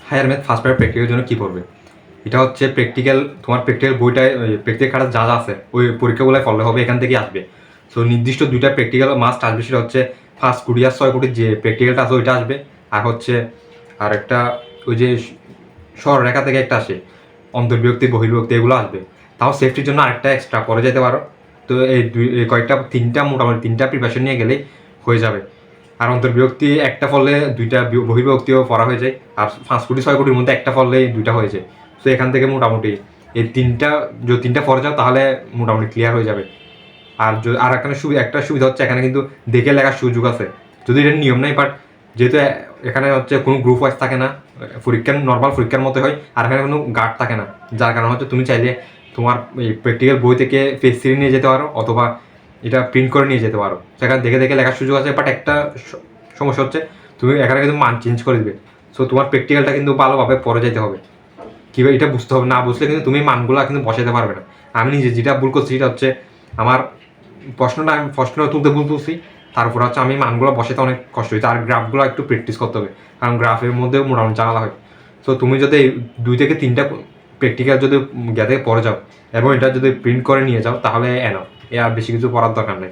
Higher math first paper প্র্যাকটিক্যালের জন্য কী পড়বে? এটা হচ্ছে প্র্যাকটিক্যাল, তোমার প্র্যাকটিক্যাল বইটায় প্র্যাকটিক্যাল খাতা যা যা আছে ওই পরীক্ষাগুলো ফলো হবে, এখান থেকেই আসবে। সো নির্দিষ্ট দুইটা প্র্যাকটিক্যাল মাস্ট আসবে, সেটা হচ্ছে 5 কোটি আর 6 কোটির যে প্র্যাকটিক্যালটা আছে ওইটা আসবে, আর হচ্ছে আর একটা ওই যে সরলরেখা থেকে একটা আসে অন্তর্বিভক্তি বহির্বিভক্তি, এগুলো আসবে। তাও সেফটির জন্য আরেকটা এক্সট্রা পরে যেতে পারো। তো এই তিনটা মোটামুটি তিনটা প্রিপারেশন নিয়ে গেলেই হয়ে যাবে। আর অন্তর্বিভক্তি একটা ফলে দুইটা বহির্বিভক্তিও পড়া হয়ে যায়, আর 5 কোটি 6 কোটির মধ্যে একটা ফলে দুইটা হয়ে যায়। তো এখান থেকে মোটামুটি এই যদি তিনটা পড়ে যাও তাহলে মোটামুটি ক্লিয়ার হয়ে যাবে। আর আর এখানে একটা সুবিধা হচ্ছে এখানে কিন্তু দেখে লেখার সুযোগ আছে, যদি এটা নিয়ম নেই, বাট যেহেতু এখানে হচ্ছে কোনো গ্রুপ ওয়াইজ থাকে না, পরীক্ষার নর্মাল পরীক্ষার মতো হয়, আর এখানে কোনো গার্ড থাকে না, যার কারণে হচ্ছে তুমি চাইলে তোমার এই প্র্যাকটিক্যাল বই থেকে পেজ সিরি নিয়ে যেতে পারো, অথবা এটা প্রিন্ট করে নিয়ে যেতে পারো। সেখানে দেখে দেখে লেখার সুযোগ আছে, বাট একটা সমস্যা হচ্ছে তুমি এখানে কিন্তু মান চেঞ্জ করে দিবে। সো তোমার প্র্যাকটিক্যালটা কিন্তু ভালোভাবে পড়ে যেতে হবে, কীভাবে এটা বুঝতে হবে, না বুঝলে কিন্তু তুমি মানগুলো কিন্তু বসাতে পারবে না। আমি নিজে যেটা ভুল করছি সেটা হচ্ছে আমার প্রশ্নটা তুলতে ভুল তুলছি, তারপর হচ্ছে আমি মানগুলো বসাতে অনেক কষ্ট হয়েছে, আর গ্রাফগুলো একটু প্র্যাকটিস করতে হবে, কারণ গ্রাফের মধ্যে মোটামুটি জানালা হয়। সো তুমি যদি 2 থেকে 3টা প্র্যাকটিক্যাল যদি থেকে পড়ে যাও এবং এটা যদি প্রিন্ট করে নিয়ে যাও তাহলে এনাফ, আর বেশি কিছু পড়ার দরকার নেই।